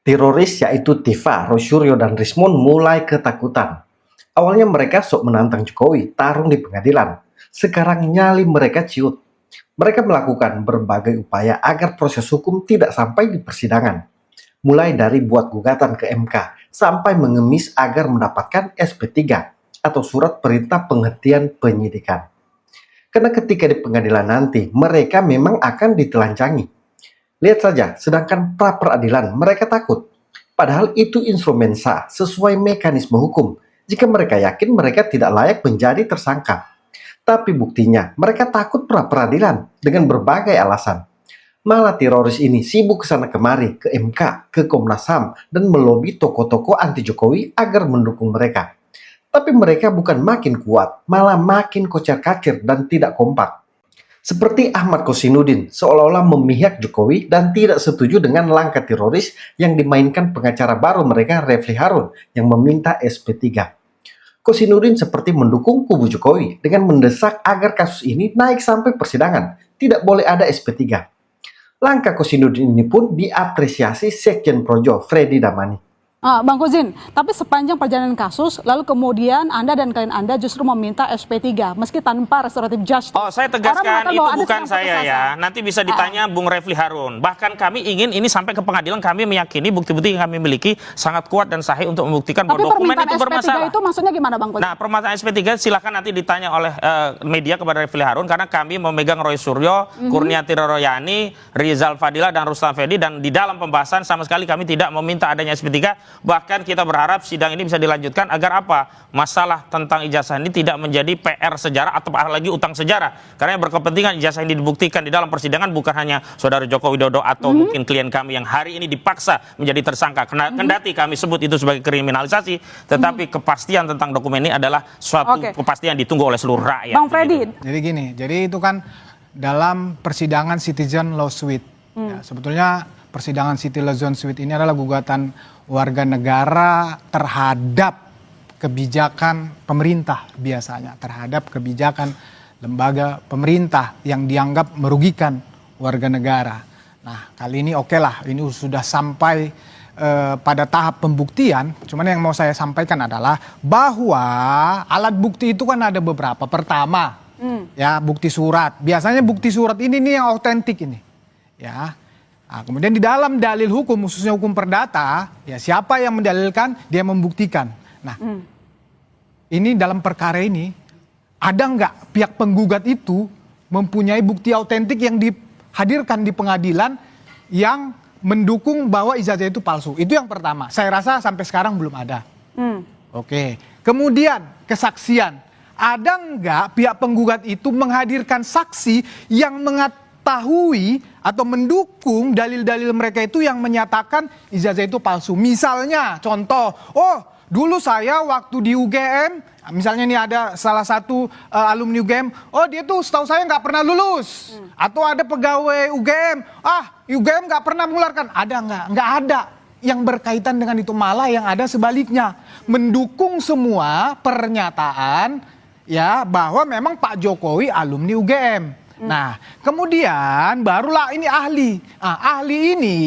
Teroris yaitu Tifa, Roy dan Rismond mulai ketakutan. Awalnya mereka sok menantang Jokowi tarung di pengadilan. Sekarang nyali mereka ciut. Mereka melakukan berbagai upaya agar proses hukum tidak sampai di persidangan. Mulai dari buat gugatan ke MK sampai mengemis agar mendapatkan SP3 atau surat perintah penghentian penyidikan. Karena ketika di pengadilan nanti mereka memang akan ditelanjangi. Lihat saja, sedangkan pra peradilan mereka takut. Padahal itu instrumen sah sesuai mekanisme hukum jika mereka yakin mereka tidak layak menjadi tersangka. Tapi buktinya mereka takut pra peradilan dengan berbagai alasan. Malah teroris ini sibuk kesana kemari, ke MK, ke Komnas HAM, dan melobi tokoh-tokoh anti Jokowi agar mendukung mereka. Tapi mereka bukan makin kuat, malah makin kocar-kacir dan tidak kompak. Seperti Ahmad Kosinudin seolah-olah memihak Jokowi dan tidak setuju dengan langkah teroris yang dimainkan pengacara baru mereka Refli Harun yang meminta SP3. Kosinudin seperti mendukung kubu Jokowi dengan mendesak agar kasus ini naik sampai persidangan, tidak boleh ada SP3. Langkah Kosinudin ini pun diapresiasi Sekjen Projo Freddy Damani. Bang Kozin, tapi sepanjang perjalanan kasus, lalu kemudian Anda dan klien Anda justru meminta SP3, meski tanpa restoratif justice. Oh, saya tegaskan itu bukan saya ya. Nanti bisa ditanya Bung Refli Harun. Bahkan kami ingin ini sampai ke pengadilan, kami meyakini bukti-bukti yang kami miliki sangat kuat dan sahih untuk membuktikan bahwa dokumen itu bermasalah. SP3 itu maksudnya gimana Bang Kozin? Nah, permasalahan SP3 silakan nanti ditanya oleh media kepada Refli Harun, karena kami memegang Roy Suryo, Kurniati Royani, Rizal Fadila, dan Rustam Effendi, dan di dalam pembahasan sama sekali kami tidak meminta adanya SP3. Bahkan kita berharap sidang ini bisa dilanjutkan agar apa? Masalah tentang ijazah ini tidak menjadi PR sejarah atau lagi utang sejarah. Karena yang berkepentingan ijazah ini dibuktikan di dalam persidangan bukan hanya Saudara Joko Widodo atau mungkin klien kami yang hari ini dipaksa menjadi tersangka. Kendati kami sebut itu sebagai kriminalisasi, tetapi kepastian tentang dokumen ini adalah suatu kepastian ditunggu oleh seluruh rakyat. Bang Freddy. Jadi gini, jadi itu kan dalam persidangan Citizen Law Suite. Ya, sebetulnya persidangan Citizen Law Suite ini adalah gugatan warga negara terhadap kebijakan pemerintah biasanya, terhadap kebijakan lembaga pemerintah yang dianggap merugikan warga negara. Nah, kali ini oke lah, ini sudah sampai pada tahap pembuktian. Cuman yang mau saya sampaikan adalah bahwa alat bukti itu kan ada beberapa. Pertama, ya bukti surat. Biasanya bukti surat ini nih yang otentik ini, ya. Nah, kemudian di dalam dalil hukum, khususnya hukum perdata, ya siapa yang mendalilkan, dia membuktikan. Nah, ini dalam perkara ini, ada nggak pihak penggugat itu mempunyai bukti autentik yang dihadirkan di pengadilan yang mendukung bahwa ijazah itu palsu? Itu yang pertama. Saya rasa sampai sekarang belum ada. Oke. Kemudian kesaksian. Ada nggak pihak penggugat itu menghadirkan saksi yang mengatahui atau mendukung dalil-dalil mereka itu yang menyatakan ijazah itu palsu? Misalnya contoh, dulu saya waktu di UGM, misalnya nih ada salah satu alumni UGM, dia tuh setahu saya nggak pernah lulus. Atau ada pegawai UGM, UGM nggak pernah mengeluarkan. Ada nggak? Nggak ada yang berkaitan dengan itu, malah yang ada sebaliknya. Mendukung semua pernyataan ya bahwa memang Pak Jokowi alumni UGM. Nah, kemudian barulah ini ahli. Ahli ini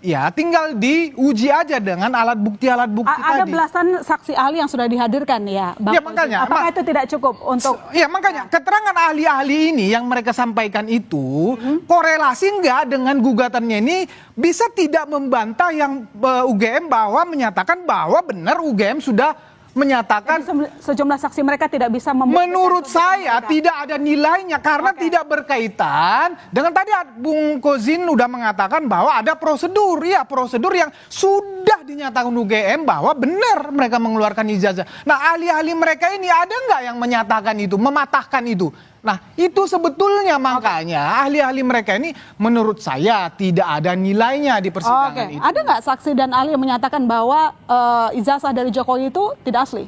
ya tinggal diuji aja dengan alat bukti tadi. Ada belasan saksi ahli yang sudah dihadirkan ya, Bang. Ya, makanya, apakah itu tidak cukup untuk? Ya, makanya keterangan ahli-ahli ini yang mereka sampaikan itu korelasi enggak dengan gugatannya ini, bisa tidak membantah yang UGM bahwa menyatakan bahwa benar UGM sudah menyatakan. Jadi sejumlah saksi mereka tidak bisa menurut saya tidak ada nilainya karena tidak berkaitan dengan tadi Bung Kozin udah mengatakan bahwa ada prosedur, ya prosedur yang sudah dinyatakan UGM bahwa benar mereka mengeluarkan ijazah. Nah, ahli-ahli mereka ini ada nggak yang menyatakan itu, mematahkan itu? Nah, itu sebetulnya makanya ahli-ahli mereka ini menurut saya tidak ada nilainya di persidangan itu. Ada nggak saksi dan ahli yang menyatakan bahwa ijazah dari Jokowi itu tidak asli?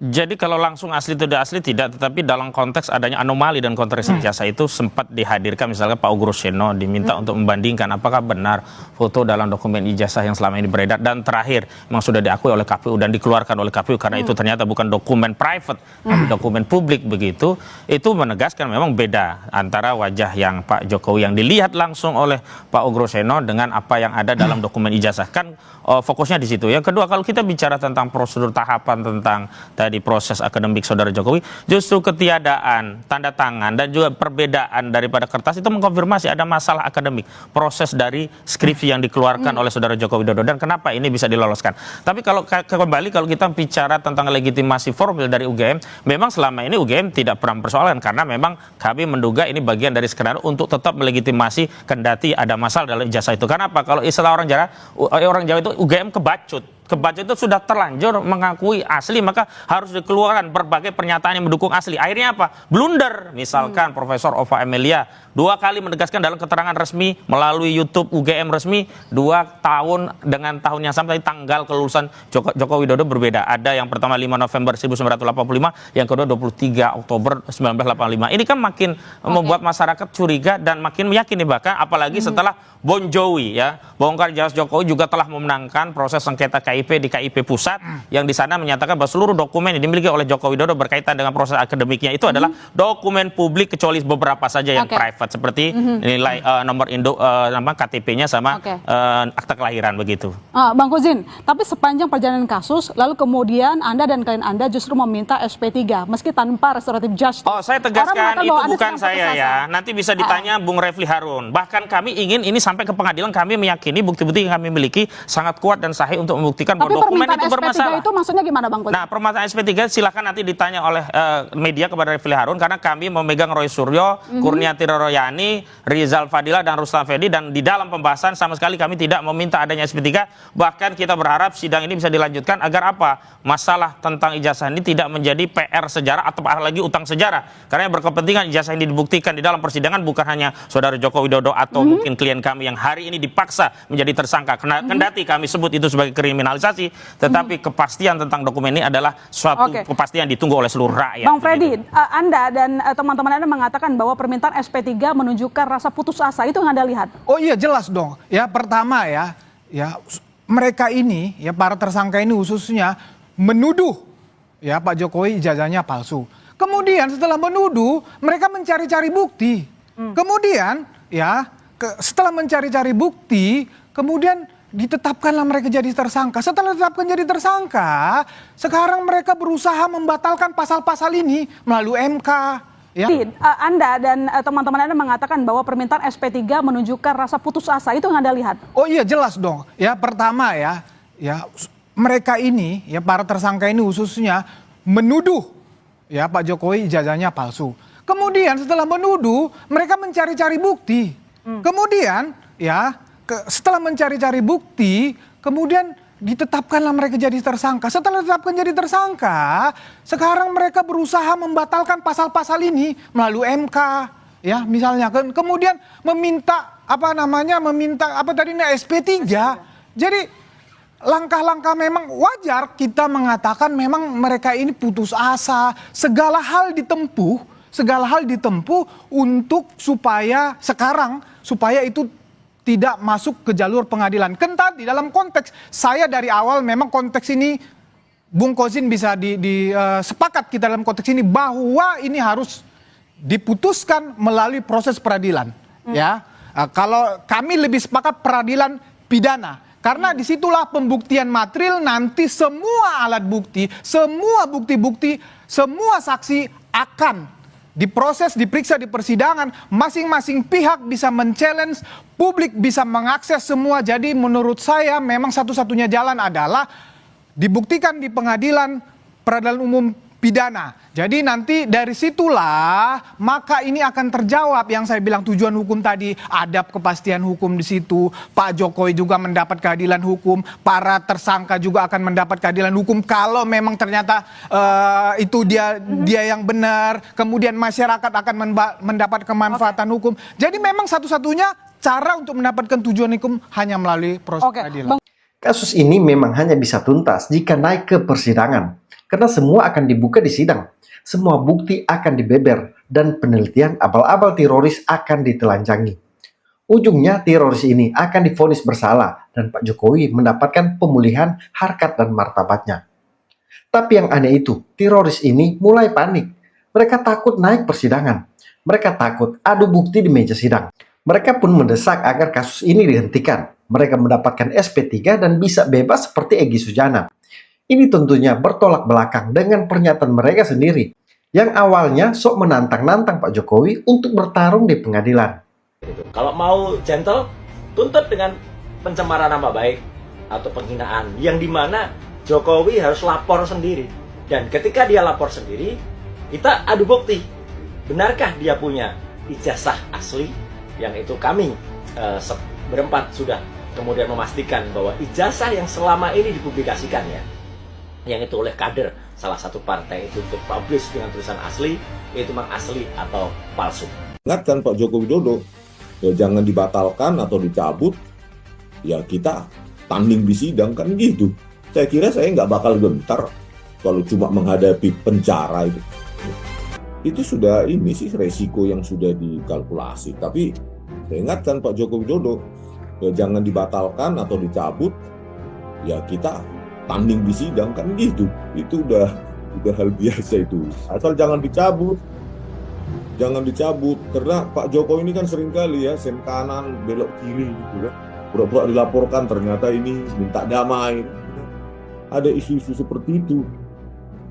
Jadi kalau langsung asli tidak asli tidak, tetapi dalam konteks adanya anomali dan konteks ijazah itu sempat dihadirkan, misalnya Pak Ugo Roseno diminta untuk membandingkan apakah benar foto dalam dokumen ijazah yang selama ini beredar, dan terakhir memang sudah diakui oleh KPU dan dikeluarkan oleh KPU karena itu ternyata bukan dokumen private tapi dokumen publik begitu. Itu menegaskan memang beda antara wajah yang Pak Jokowi yang dilihat langsung oleh Pak Ugo Roseno dengan apa yang ada dalam dokumen ijazah, kan fokusnya di situ. Yang kedua, kalau kita bicara tentang prosedur tahapan tentang di proses akademik saudara Jokowi, justru ketiadaan tanda tangan dan juga perbedaan daripada kertas itu mengkonfirmasi ada masalah akademik proses dari skripsi yang dikeluarkan oleh saudara Joko Widodo, dan kenapa ini bisa diloloskan. Tapi kalau kembali kalau kita bicara tentang legitimasi formil dari UGM, memang selama ini UGM tidak pernah persoalan karena memang kami menduga ini bagian dari skenario untuk tetap melegitimasi kendati ada masalah dalam ijazah itu. Karena apa? Kalau istilah orang Jawa itu UGM kebacut itu sudah terlanjur mengakui asli, maka harus dikeluarkan berbagai pernyataan yang mendukung asli. Akhirnya apa? Blunder. Misalkan Profesor Ova Emilia 2 kali menegaskan dalam keterangan resmi melalui YouTube UGM resmi 2 tahun dengan tahun yang sama, tapi tanggal kelulusan Joko Widodo berbeda. Ada yang pertama 5 November 1985, yang kedua 23 Oktober 1985. Ini kan makin membuat masyarakat curiga dan makin meyakini, bahkan apalagi setelah Bon Jovi ya, bongkar jas Jokowi juga telah memenangkan proses sengketa KIP di KIP Pusat, yang di sana menyatakan bahwa seluruh dokumen yang dimiliki oleh Joko Widodo berkaitan dengan proses akademiknya itu adalah dokumen publik kecuali beberapa saja yang private, seperti nilai nomor induk KTP-nya sama akta kelahiran begitu. Bang Kozin, tapi sepanjang perjalanan kasus, lalu kemudian Anda dan klien Anda justru meminta SP3 meski tanpa restoratif justice. Oh, saya tegaskan itu bukan saya ya. Nanti bisa ditanya Bung Refli Harun. Bahkan kami ingin ini sampai ke pengadilan, kami meyakini bukti-bukti yang kami miliki sangat kuat dan sahih untuk membuktikan bahwa dokumen itu bermasalah. SP3 itu maksudnya gimana Bang Kozin? Nah, permintaan SP3 silakan nanti ditanya oleh media kepada Refli Harun, karena kami memegang Roy Suryo, Kurniati Royani, Rizal Fadila dan Rustam Effendi, dan di dalam pembahasan sama sekali kami tidak meminta adanya SP3. Bahkan kita berharap sidang ini bisa dilanjutkan agar apa? Masalah tentang ijazah ini tidak menjadi PR sejarah atau lagi utang sejarah. Karena yang berkepentingan ijazah ini dibuktikan di dalam persidangan bukan hanya saudara Joko Widodo atau mungkin klien kami yang hari ini dipaksa menjadi tersangka. Kendati kami sebut itu sebagai kriminalisasi, tetapi kepastian tentang dokumen ini adalah suatu kepastian ditunggu oleh seluruh rakyat. Bang Freddy, Anda dan teman-teman Anda mengatakan bahwa permintaan SP3 menunjukkan rasa putus asa, itu yang Anda lihat? Oh iya, jelas dong. Ya, pertama ya mereka ini ya, para tersangka ini khususnya menuduh ya Pak Jokowi ijazahnya palsu. Kemudian setelah menuduh, mereka mencari-cari bukti. Kemudian ya setelah mencari-cari bukti, kemudian ditetapkanlah mereka jadi tersangka. Setelah ditetapkan jadi tersangka, sekarang mereka berusaha membatalkan pasal-pasal ini melalui MK. Ya. Anda dan teman-teman Anda mengatakan bahwa permintaan SP3 menunjukkan rasa putus asa, itu yang Anda lihat? Oh iya, jelas dong. Ya, pertama ya mereka ini ya, para tersangka ini khususnya menuduh ya Pak Jokowi ijazahnya palsu. Kemudian setelah menuduh, mereka mencari-cari bukti. Kemudian ya setelah mencari-cari bukti, kemudian ditetapkanlah mereka jadi tersangka. Setelah ditetapkan jadi tersangka, sekarang mereka berusaha membatalkan pasal-pasal ini melalui MK. Ya, misalnya kemudian meminta SP3. Jadi langkah-langkah memang wajar kita mengatakan memang mereka ini putus asa. Segala hal ditempuh untuk supaya itu tidak masuk ke jalur pengadilan. Tadi dalam konteks saya dari awal memang konteks ini Bung Kozin bisa sepakat kita dalam konteks ini bahwa ini harus diputuskan melalui proses peradilan. Ya, kalau kami lebih sepakat peradilan pidana, karena disitulah pembuktian material, nanti semua alat bukti, semua bukti-bukti, semua saksi akan diproses, diperiksa di persidangan, masing-masing pihak bisa men-challenge, publik bisa mengakses semua. Jadi menurut saya memang satu-satunya jalan adalah dibuktikan di pengadilan, peradilan umum pidana. Jadi nanti dari situlah maka ini akan terjawab yang saya bilang tujuan hukum tadi, ada kepastian hukum di situ. Pak Jokowi juga mendapat keadilan hukum, para tersangka juga akan mendapat keadilan hukum kalau memang ternyata itu dia yang benar. Kemudian masyarakat akan mendapat kemanfaatan hukum. Jadi memang satu-satunya cara untuk mendapatkan tujuan hukum hanya melalui proses peradilan. Kasus ini memang hanya bisa tuntas jika naik ke persidangan. karena semua akan dibuka di sidang. Semua bukti akan dibeber dan penelitian abal-abal teroris akan ditelanjangi. Ujungnya teroris ini akan divonis bersalah dan Pak Jokowi mendapatkan pemulihan harkat dan martabatnya. Tapi yang aneh itu, teroris ini mulai panik. Mereka takut naik persidangan. Mereka takut adu bukti di meja sidang. Mereka pun mendesak agar kasus ini dihentikan. Mereka mendapatkan SP3 dan bisa bebas seperti Egy Sujana. Ini tentunya bertolak belakang dengan pernyataan mereka sendiri, yang awalnya sok menantang-nantang Pak Jokowi untuk bertarung di pengadilan. Kalau mau gentle, tuntut dengan pencemaran nama baik atau penghinaan, yang dimana Jokowi harus lapor sendiri. Dan ketika dia lapor sendiri, kita adu bukti. Benarkah dia punya ijazah asli? Yang itu kami berempat sudah kemudian memastikan bahwa ijazah yang selama ini dipublikasikannya, yang itu oleh kader salah satu partai itu terpublish dengan tulisan asli, itu memang asli atau palsu. Ingatkan Pak Joko Widodo, ya jangan dibatalkan atau dicabut, ya kita tanding di sidang kan gitu. Saya kira saya nggak bakal gentar kalau cuma menghadapi penjara itu. Itu sudah ini sih resiko yang sudah dikalkulasi. Tapi saya ingatkan Pak Joko Widodo, ya jangan dibatalkan atau dicabut, ya kita tanding di sidang kan gitu. Itu udah hal biasa itu. Asal jangan dicabut karena Pak Jokowi ini kan seringkali ya sen kanan belok kiri gitu kan. Pura-pura dilaporkan ternyata ini minta damai. Ada isu-isu seperti itu.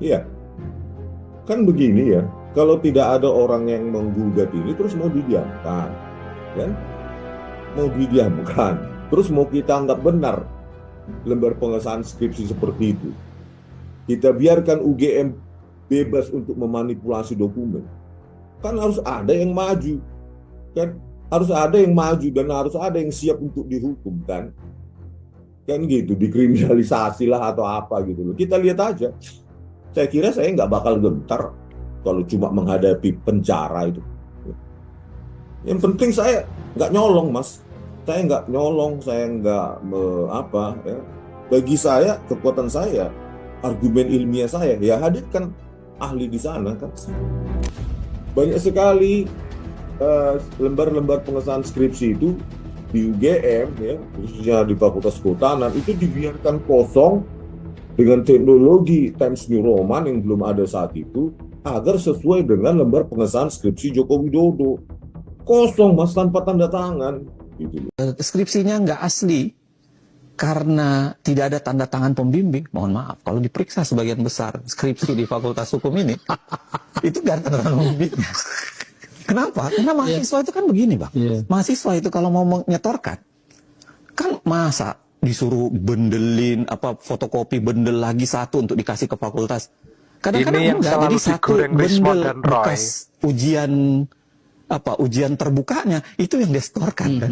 Iya. Kan begini ya. Kalau tidak ada orang yang menggugat ini terus mau didiamkan, kan? Mau didiamkan. Terus mau kita anggap benar lembar pengesahan skripsi seperti itu. Kita biarkan UGM bebas untuk memanipulasi dokumen. Kan harus ada yang maju. Kan harus ada yang maju dan harus ada yang siap untuk dihukum kan. Kan gitu, dikriminalisasi lah atau apa gitu loh. Kita lihat aja. Saya kira saya nggak bakal gentar kalau cuma menghadapi penjara itu. Yang penting saya nggak nyolong, Mas. Saya nggak nyolong, saya nggak ya. Bagi saya, kekuatan saya, argumen ilmiah saya, ya hadirkan ahli di sana kan. Banyak sekali lembar-lembar pengesahan skripsi itu di UGM, ya, khususnya di Fakultas Kehutanan, itu dibiarkan kosong dengan teknologi Times New Roman yang belum ada saat itu, agar sesuai dengan lembar pengesahan skripsi Joko Widodo. Kosong, Mas, tanpa tanda tangan. Gitu. Skripsinya nggak asli karena tidak ada tanda tangan pembimbing. Mohon maaf, kalau diperiksa sebagian besar skripsi di Fakultas Hukum ini itu nggak ada tanda tangan pembimbing. Kenapa? Karena mahasiswa itu kan begini, Bang. Mahasiswa itu kalau mau menyetorkan kan masa disuruh bendelin fotokopi bendel lagi satu untuk dikasih ke fakultas. Kadang-kadang enggak, jadi satu bendel bekas ujian terbukanya itu yang disetorkan kan.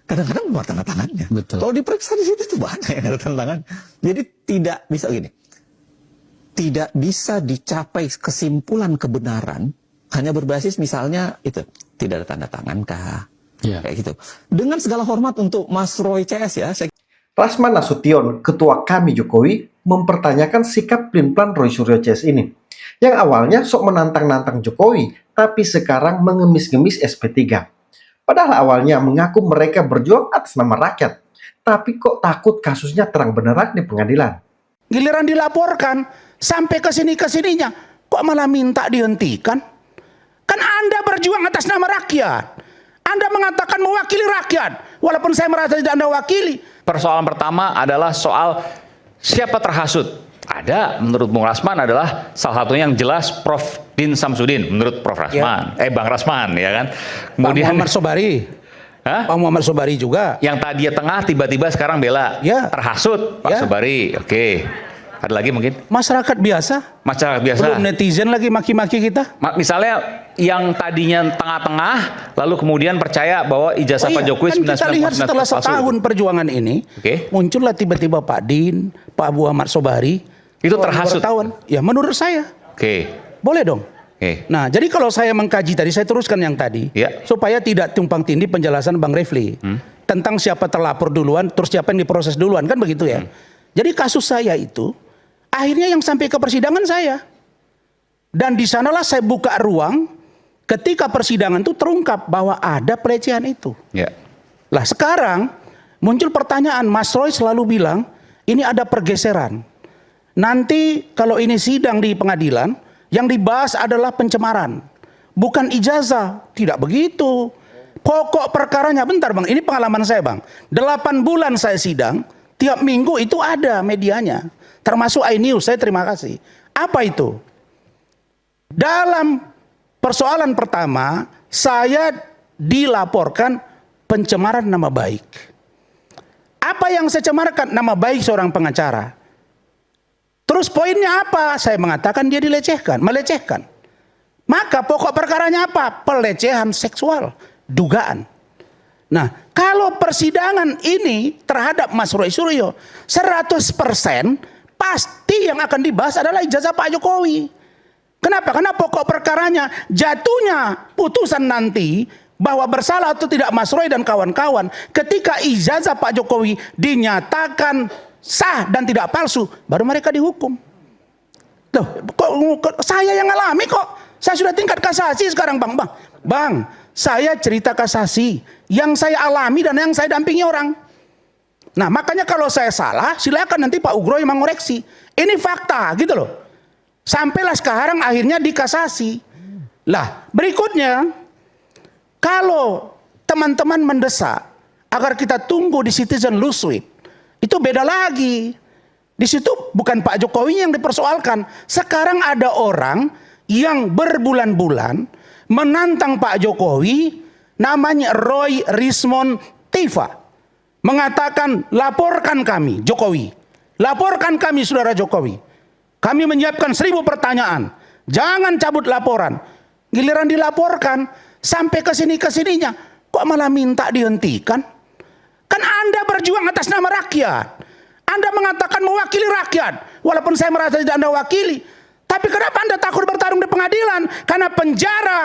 Kadang-kadang buat tanda tangannya. Kalau diperiksa di situ itu banyak yang ada tanda tangan. Jadi tidak bisa gini. Tidak bisa dicapai kesimpulan kebenaran hanya berbasis misalnya itu tidak ada tanda tangan kah? Kayak gitu. Dengan segala hormat untuk Mas Roy CS ya. Rasman Nasution, ketua kami Jokowi, mempertanyakan sikap pelin-pelan Roy Suryo CS ini. Yang awalnya sok menantang-nantang Jokowi, tapi sekarang mengemis-ngemis SP3. Padahal awalnya mengaku mereka berjuang atas nama rakyat. Tapi kok takut kasusnya terang benderang di pengadilan. Giliran dilaporkan, sampai kesini-kesininya, kok malah minta dihentikan? Kan Anda berjuang atas nama rakyat. Anda mengatakan mewakili rakyat, walaupun saya merasa tidak Anda wakili. Persoalan pertama adalah soal siapa terhasut. Ada, menurut Bung Rasman adalah salah satunya yang jelas Prof. Din Samsudin, menurut Prof. Rasman. Bang Rasman, ya kan. Kemudian Pak Muhammad Sobari. Pak Muhammad Sobari juga. Yang tadi tengah tiba-tiba sekarang bela. Terhasut Pak Sobari. Oke. Ada lagi mungkin? Masyarakat biasa. Masyarakat biasa. Belum netizen lagi maki-maki kita. Misalnya yang tadinya tengah-tengah, lalu kemudian percaya bahwa ijazah Pak Jokowi kan kita lihat setelah setahun perjuangan ini, muncullah tiba-tiba Pak Din, Pak Muhammad Sobari. Itu terhasut? Ya menurut saya. Boleh dong. Nah, jadi kalau saya mengkaji tadi, saya teruskan yang tadi, supaya tidak tumpang tindih penjelasan Bang Refli tentang siapa terlapor duluan, terus siapa yang diproses duluan, kan begitu ya. Jadi kasus saya itu Akhirnya yang sampai ke persidangan saya. Dan di sanalah saya buka ruang ketika persidangan itu terungkap bahwa ada pelecehan itu. Ya. Lah sekarang muncul pertanyaan, Mas Roy selalu bilang ini ada pergeseran. Nanti kalau ini sidang di pengadilan, yang dibahas adalah pencemaran, bukan ijazah. Tidak begitu. Pokok perkaranya, bentar bang, ini pengalaman saya bang. 8 bulan saya sidang, tiap minggu itu ada medianya. Termasuk iNews, saya terima kasih. Apa itu? Dalam persoalan pertama, saya dilaporkan pencemaran nama baik. Apa yang saya cemarkan? Nama baik seorang pengacara. Terus poinnya apa? Saya mengatakan dia dilecehkan, melecehkan. Maka pokok perkaranya apa? Pelecehan seksual, dugaan. Nah, kalau persidangan ini terhadap Mas Roy Suryo 100% pasti yang akan dibahas adalah ijazah Pak Jokowi. Kenapa? Karena pokok perkaranya jatuhnya putusan nanti bahwa bersalah atau tidak Mas Roy dan kawan-kawan ketika ijazah Pak Jokowi dinyatakan sah dan tidak palsu, baru mereka dihukum. Loh, kok saya yang alami kok? Saya sudah tingkat kasasi sekarang bang. Bang, saya cerita kasasi yang saya alami dan yang saya dampingi orang. Nah makanya kalau saya salah silakan nanti Pak Ugro yang mengoreksi. Ini fakta gitu loh. Sampailah sekarang akhirnya dikasasi. Lah berikutnya, kalau teman-teman mendesak agar kita tunggu di Citizen Lawsuit, itu beda lagi. Di situ bukan Pak Jokowi yang dipersoalkan. Sekarang ada orang yang berbulan-bulan menantang Pak Jokowi, namanya Roy Rismond Tiva, mengatakan laporkan kami Jokowi, laporkan kami saudara Jokowi. Kami menyiapkan 1000 pertanyaan. Jangan cabut laporan. Giliran dilaporkan sampai ke sini-kesininya, kok malah minta dihentikan? Kan Anda berjuang atas nama rakyat. Anda mengatakan mewakili rakyat. Walaupun saya merasa tidak Anda wakili. Tapi kenapa Anda takut bertarung di pengadilan? Karena penjara,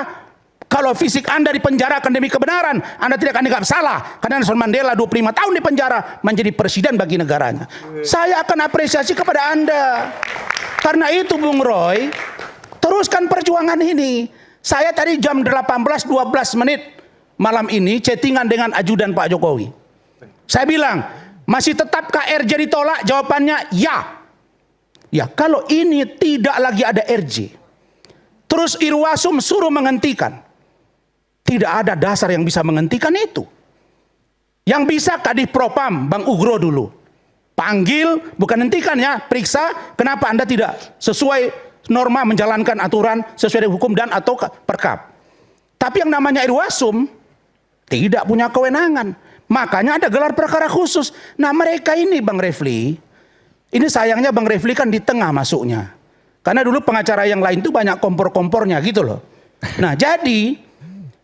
kalau fisik Anda dipenjarakan demi kebenaran, Anda tidak akan dianggap salah. Karena Nelson Mandela 25 tahun di penjara menjadi presiden bagi negaranya. Saya akan apresiasi kepada Anda. Karena itu Bung Roy, teruskan perjuangan ini. Saya tadi jam 18.12 malam ini chattingan dengan ajudan Pak Jokowi. Saya bilang, masih tetap KRJ ditolak? Jawabannya ya. Ya, kalau ini tidak lagi ada RJ, terus Irwasum suruh menghentikan, tidak ada dasar yang bisa menghentikan itu. Yang bisa Kadif Propam, Bang Ugro dulu. Panggil, bukan hentikan ya, periksa kenapa Anda tidak sesuai norma menjalankan aturan sesuai dengan hukum dan atau perkap. Tapi yang namanya Irwasum tidak punya kewenangan. Makanya ada gelar perkara khusus. Nah mereka ini Bang Refli, ini sayangnya Bang Refli kan di tengah masuknya. Karena dulu pengacara yang lain itu banyak kompor-kompornya gitu loh. Nah jadi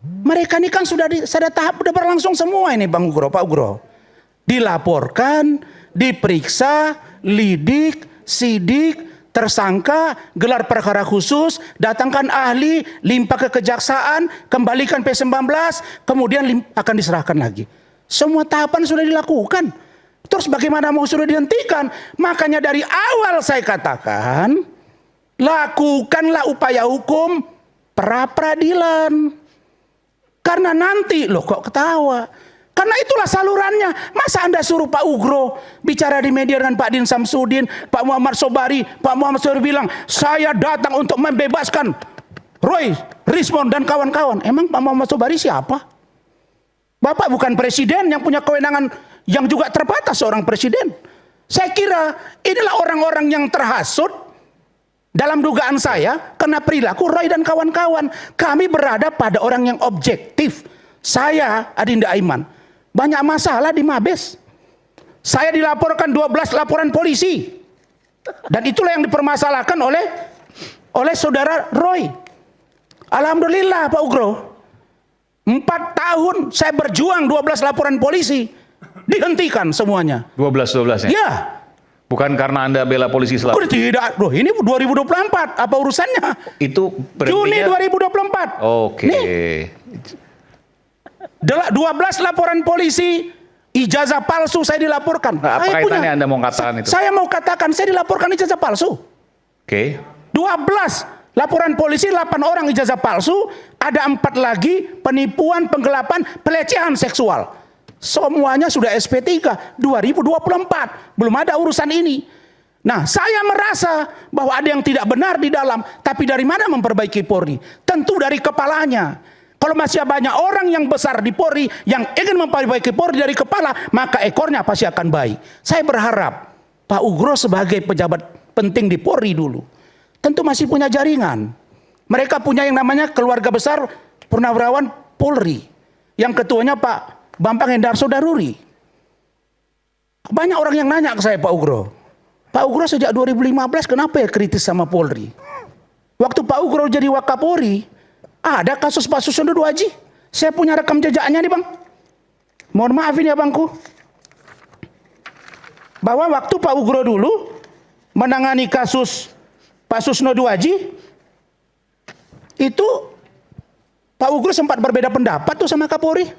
mereka ini kan sudah tahap udah berlangsung semua ini Bang Ugro, Pak Ugro. Dilaporkan, diperiksa, lidik, sidik, tersangka, gelar perkara khusus, datangkan ahli, limpah ke kejaksaan, kembalikan P19, kemudian akan diserahkan lagi. Semua tahapan sudah dilakukan. Terus bagaimana mau sudah dihentikan? Makanya dari awal saya katakan, lakukanlah upaya hukum pra-peradilan. Karena nanti, loh kok ketawa? Karena itulah salurannya. Masa Anda suruh Pak Ugro bicara di media dengan Pak Din Samsudin, Pak Muhammad Sobari. Pak Muhammad Sobari bilang, saya datang untuk membebaskan Roy Rismond dan kawan-kawan. Emang Pak Muhammad Sobari siapa? Bapak bukan presiden yang punya kewenangan yang juga terbatas seorang presiden. Saya kira inilah orang-orang yang terhasut dalam dugaan saya karena perilaku Roy dan kawan-kawan. Kami berada pada orang yang objektif. Saya, Adinda Aiman, banyak masalah di Mabes. Saya dilaporkan 12 laporan polisi. Dan itulah yang dipermasalahkan oleh saudara Roy. Alhamdulillah Pak Ugro. 4 tahun saya berjuang 12 laporan polisi. Dihentikan semuanya. 12 ya? Ya. Bukan karena Anda bela polisi selalu? Tidak. Loh, ini 2024. Apa urusannya? Itu Juni 2024. Oke. Nih. 12 laporan polisi ijazah palsu saya dilaporkan. Nah, apa kaitannya Anda mau katakan itu? Saya mau katakan saya dilaporkan ijazah palsu. Oke. 12 laporan polisi, 8 orang ijazah palsu, ada 4 lagi penipuan, penggelapan, pelecehan seksual. Semuanya sudah SP3 2024, belum ada urusan ini. Nah, saya merasa bahwa ada yang tidak benar di dalam, tapi dari mana memperbaiki Polri? Tentu dari kepalanya. Kalau masih banyak orang yang besar di Polri yang ingin memperbaiki Polri dari kepala, maka ekornya pasti akan baik. Saya berharap Pak Ugro sebagai pejabat penting di Polri dulu, tentu masih punya jaringan. Mereka punya yang namanya keluarga besar Purnawirawan Polri, yang ketuanya Pak Bambang Hendarso Daruri. Banyak orang yang nanya ke saya, Pak Ugro sejak 2015 kenapa ya kritis sama Polri? Waktu Pak Ugro jadi Wakapolri, ada kasus Pak Susilo Dwaji. Saya punya rekam jejaknya nih Bang. Mohon maafin ya Bangku. Bahwa waktu Pak Ugro dulu menangani kasus Pak Susilo Dwaji, itu Pak Ugro sempat berbeda pendapat tuh sama Kapolri.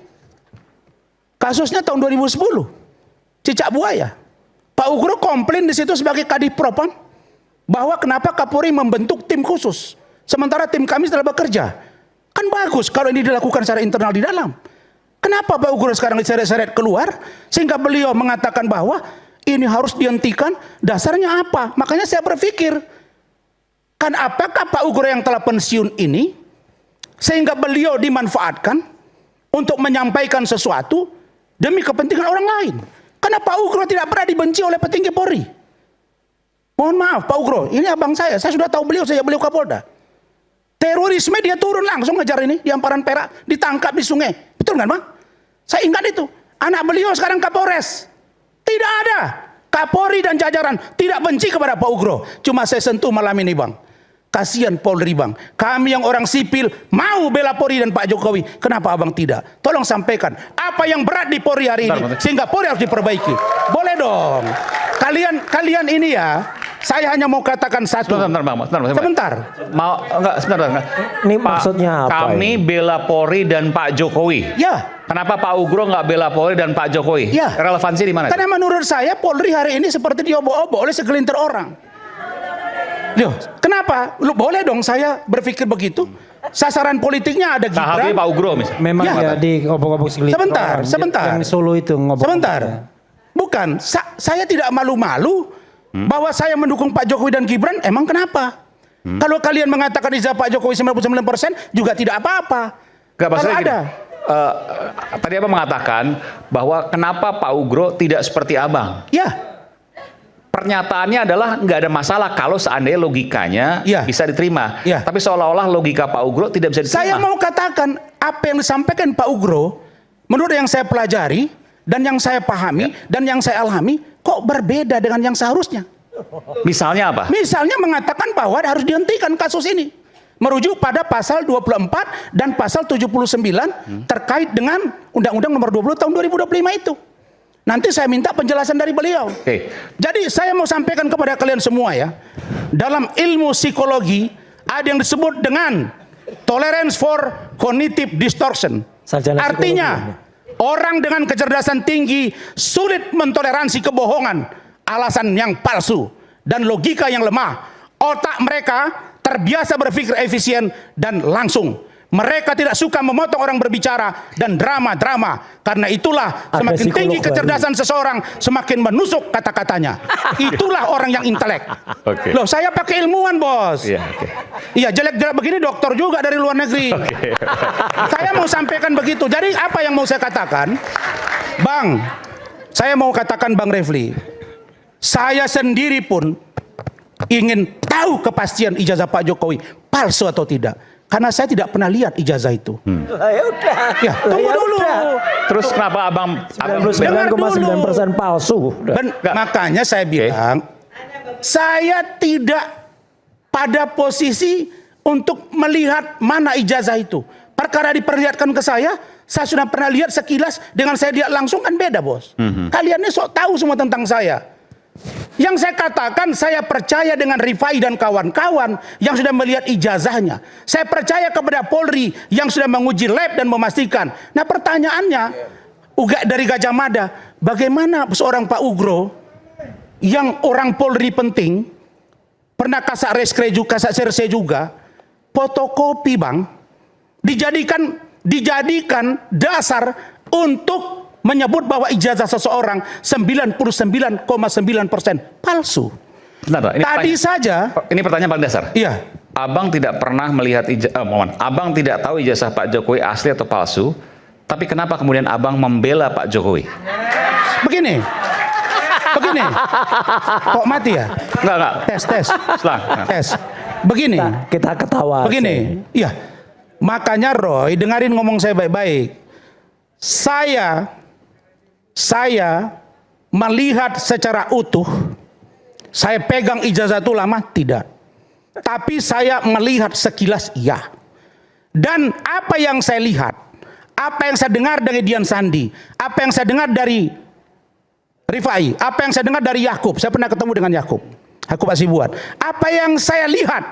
Kasusnya tahun 2010, Cicak Buaya. Pak Ugro komplain di situ sebagai Kadif Propam bahwa kenapa Kapolri membentuk tim khusus, sementara tim kami telah bekerja. Kan bagus kalau ini dilakukan secara internal di dalam. Kenapa Pak Ugro sekarang diseret-seret keluar sehingga beliau mengatakan bahwa ini harus dihentikan? Dasarnya apa? Makanya saya berpikir, kan apakah Pak Ugro yang telah pensiun ini sehingga beliau dimanfaatkan untuk menyampaikan sesuatu demi kepentingan orang lain? Karena Pak Ugro tidak pernah dibenci oleh petinggi Polri. Mohon maaf Pak Ugro, ini abang saya sudah tahu beliau sejak beliau Kapolda. Terorisme dia turun langsung ngejar ini di Amparan Perak, ditangkap di sungai. Betul nggak Bang? Saya ingat itu. Anak beliau sekarang Kapolres. Tidak ada. Kapolri dan jajaran tidak benci kepada Pak Ugro. Cuma saya sentuh malam ini Bang. Kasihan Polri Bang. Kami yang orang sipil mau bela Polri dan Pak Jokowi. Kenapa Abang tidak? Tolong sampaikan apa yang berat di Polri hari ini sehingga Polri harus diperbaiki. Boleh dong. Kalian ini ya. Saya hanya mau katakan satu. Sebentar. Sebentar. Ini maksudnya apa? Kami bela Polri dan Pak Jokowi. Ya. Kenapa Pak Ugro nggak bela Polri dan Pak Jokowi? Ya. Relevansi di mana? Karena menurut saya Polri hari ini seperti diobok-obok oleh segelintir orang. Loh, kenapa? Boleh dong saya berpikir begitu. Sasaran politiknya ada Gibran. Sahabatnya Pak Ugro misalnya. Memang ya di obok-obok segelintir. Sebentar. Yang Solo itu ngobok. Sebentar. Bukan, saya tidak malu-malu bahwa saya mendukung Pak Jokowi dan Gibran. Emang kenapa? Kalau kalian mengatakan ijazah Pak Jokowi 99% juga tidak apa-apa. Kalau ada. Tadi Abang mengatakan bahwa kenapa Pak Ugro tidak seperti Abang? Ya. Pernyataannya adalah nggak ada masalah kalau seandainya logikanya bisa diterima. Ya. Tapi seolah-olah logika Pak Ugro tidak bisa diterima. Saya mau katakan apa yang disampaikan Pak Ugro, menurut yang saya pelajari dan yang saya pahami dan yang saya alami, kok berbeda dengan yang seharusnya. Misalnya apa? Misalnya mengatakan bahwa harus dihentikan kasus ini. Merujuk pada pasal 24 dan pasal 79 terkait dengan Undang-Undang Nomor 20 Tahun 2025 itu. Nanti saya minta penjelasan dari beliau. Jadi saya mau sampaikan kepada kalian semua ya. Dalam ilmu psikologi ada yang disebut dengan tolerance for cognitive distortion. Artinya orang dengan kecerdasan tinggi sulit mentoleransi kebohongan, alasan yang palsu, dan logika yang lemah. Otak mereka terbiasa berpikir efisien dan langsung. Mereka tidak suka memotong orang berbicara dan drama-drama. Karena itulah semakin tinggi kecerdasan seseorang, semakin menusuk kata-katanya. Itulah orang yang intelek. Loh, saya pakai ilmuwan, Bos. Iya, jelek-jelek begini dokter juga dari luar negeri. Saya mau sampaikan begitu. Jadi apa yang mau saya katakan? Bang, saya mau katakan Bang Refli, saya sendiri pun ingin tahu kepastian ijazah Pak Jokowi palsu atau tidak. Karena saya tidak pernah lihat ijazah itu. Ya, tunggu dulu. Terus kenapa Abang 99,9% palsu? Makanya saya bilang, saya tidak pada posisi untuk melihat mana ijazah itu. Perkara diperlihatkan ke saya sudah pernah lihat sekilas, dengan saya lihat langsung kan beda, Bos. Kalian ini sok tahu semua tentang saya. Yang saya katakan, saya percaya dengan Rifai dan kawan-kawan yang sudah melihat ijazahnya. Saya percaya kepada Polri yang sudah menguji lab dan memastikan. Nah pertanyaannya, Uga dari Gajah Mada. Bagaimana seorang Pak Ugro yang orang Polri penting, pernah Kasat Reskre juga, Kasat Serse juga, fotokopi Bang, dijadikan dasar untuk menyebut bahwa ijazah seseorang 99,9% palsu. Bentar, Tadi saja. Ini pertanyaan paling dasar. Iya. Abang tidak pernah melihat Abang tidak tahu ijazah Pak Jokowi asli atau palsu, tapi kenapa kemudian Abang membela Pak Jokowi? Begini. Kok mati ya? Enggak. Tes. Selang. Tes. Begini. Kita ketawa. Begini. Iya. Makanya Roy, dengarin ngomong saya baik-baik. Saya melihat secara utuh. Saya pegang ijazah itu lama? Tidak. Tapi saya melihat sekilas iya. Dan apa yang saya lihat, apa yang saya dengar dari Dian Sandi, apa yang saya dengar dari Rifai, apa yang saya dengar dari Yakub, saya pernah ketemu dengan Yakub Hasibuan. Apa yang saya lihat,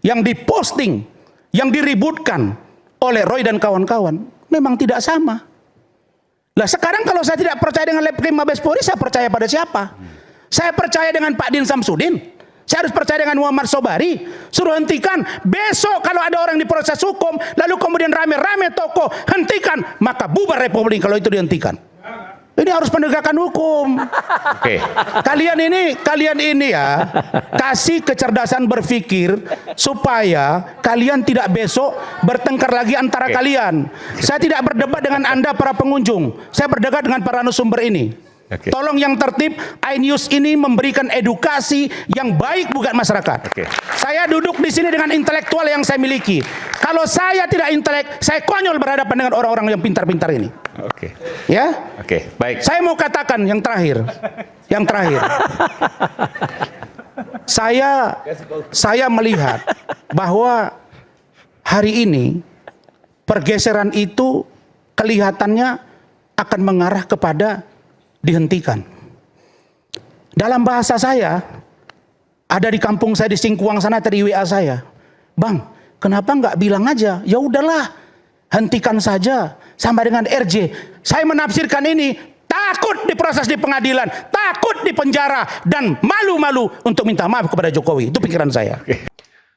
yang diposting, yang diributkan oleh Roy dan kawan-kawan, memang tidak sama. Lah sekarang kalau saya tidak percaya dengan Lab-Krim Mabes Polri, saya percaya pada siapa? Saya percaya dengan Pak Din Samsudin. Saya harus percaya dengan Muhammad Sobari. Suruh hentikan. Besok kalau ada orang diproses hukum, lalu kemudian rame-rame toko, hentikan. Maka bubar Republik kalau itu dihentikan. Ini harus penegakan hukum. Oke. Kalian ini ya, kasih kecerdasan berpikir supaya kalian tidak besok bertengkar lagi antara kalian. Saya tidak berdebat dengan Anda para pengunjung. Saya berdebat dengan para narasumber ini. Tolong yang tertib, iNews ini memberikan edukasi yang baik buat masyarakat. Saya duduk di sini dengan intelektual yang saya miliki. Kalau saya tidak intelek, saya konyol berhadapan dengan orang-orang yang pintar-pintar ini. Ya? Baik. Saya mau katakan yang terakhir. Saya melihat bahwa hari ini pergeseran itu kelihatannya akan mengarah kepada dihentikan. Dalam bahasa saya, ada di kampung saya di Singkuang sana tadi WA saya, Bang, kenapa nggak bilang aja, ya udahlah, hentikan saja sama dengan RJ. Saya menafsirkan ini takut diproses di pengadilan, takut di penjara, dan malu-malu untuk minta maaf kepada Jokowi. Itu pikiran saya.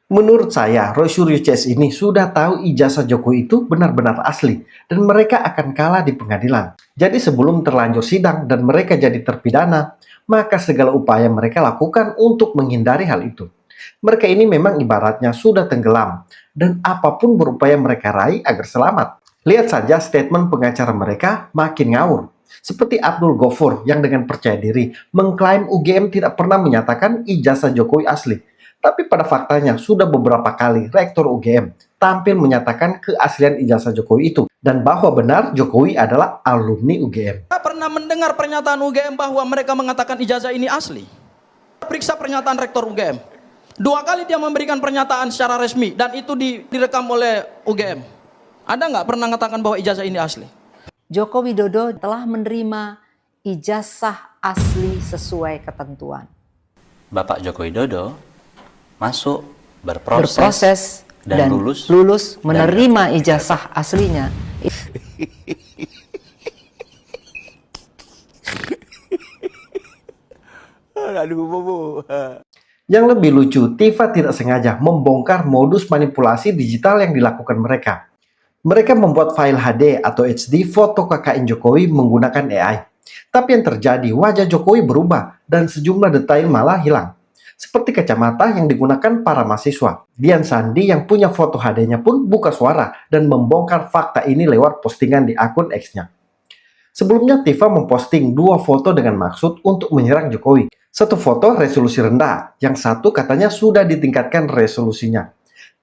Menurut saya, Roy Suryo CS ini sudah tahu ijazah Jokowi itu benar-benar asli dan mereka akan kalah di pengadilan. Jadi sebelum terlanjur sidang dan mereka jadi terpidana, maka segala upaya mereka lakukan untuk menghindari hal itu. Mereka ini memang ibaratnya sudah tenggelam dan apapun berupaya mereka raih agar selamat. Lihat saja statement pengacara mereka makin ngawur. Seperti Abdul Gofur yang dengan percaya diri mengklaim UGM tidak pernah menyatakan ijazah Jokowi asli. Tapi pada faktanya sudah beberapa kali Rektor UGM tampil menyatakan keaslian ijazah Jokowi itu dan bahwa benar Jokowi adalah alumni UGM. Saya pernah mendengar pernyataan UGM bahwa mereka mengatakan ijazah ini asli. Periksa pernyataan Rektor UGM. 2 kali dia memberikan pernyataan secara resmi dan itu direkam oleh UGM. Ada nggak pernah mengatakan bahwa ijazah ini asli? Joko Widodo telah menerima ijazah asli sesuai ketentuan. Bapak Joko Widodo masuk, berproses dan lulus menerima ijazah aslinya. Yang lebih lucu, Tifa tidak sengaja membongkar modus manipulasi digital yang dilakukan mereka. Mereka membuat file HD atau HD foto KKN Jokowi menggunakan AI. Tapi yang terjadi, wajah Jokowi berubah dan sejumlah detail malah hilang. Seperti kacamata yang digunakan para mahasiswa. Dian Sandi yang punya foto HD-nya pun buka suara dan membongkar fakta ini lewat postingan di akun X-nya. Sebelumnya Tifa memposting 2 foto dengan maksud untuk menyerang Jokowi. Satu foto resolusi rendah, yang satu katanya sudah ditingkatkan resolusinya.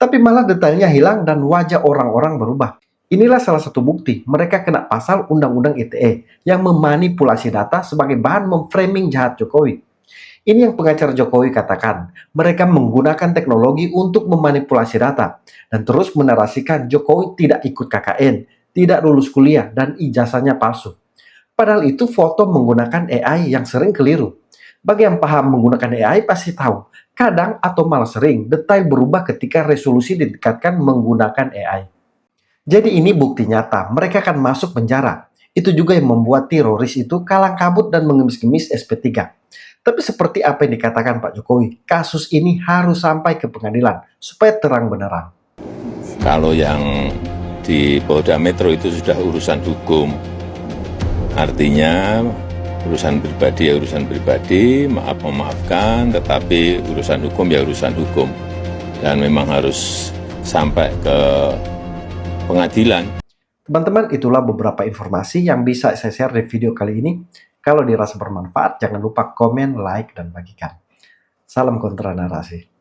Tapi malah detailnya hilang dan wajah orang-orang berubah. Inilah salah satu bukti mereka kena pasal Undang-Undang ITE yang memanipulasi data sebagai bahan memframing jahat Jokowi. Ini yang pengacara Jokowi katakan, mereka menggunakan teknologi untuk memanipulasi data dan terus menarasikan Jokowi tidak ikut KKN, tidak lulus kuliah, dan ijazahnya palsu. Padahal itu foto menggunakan AI yang sering keliru. Bagi yang paham menggunakan AI pasti tahu, kadang atau malah sering detail berubah ketika resolusi ditingkatkan menggunakan AI. Jadi ini bukti nyata, mereka akan masuk penjara. Itu juga yang membuat teroris itu kalang kabut dan mengemis-ngemis SP3. Tapi seperti apa yang dikatakan Pak Jokowi, kasus ini harus sampai ke pengadilan supaya terang benerang. Kalau yang di Polda Metro itu sudah urusan hukum, artinya urusan pribadi ya urusan pribadi, maaf memaafkan, tetapi urusan hukum ya urusan hukum. Dan memang harus sampai ke pengadilan. Teman-teman, itulah beberapa informasi yang bisa saya share di video kali ini. Kalau dirasa bermanfaat, jangan lupa komen, like, dan bagikan. Salam kontra narasi.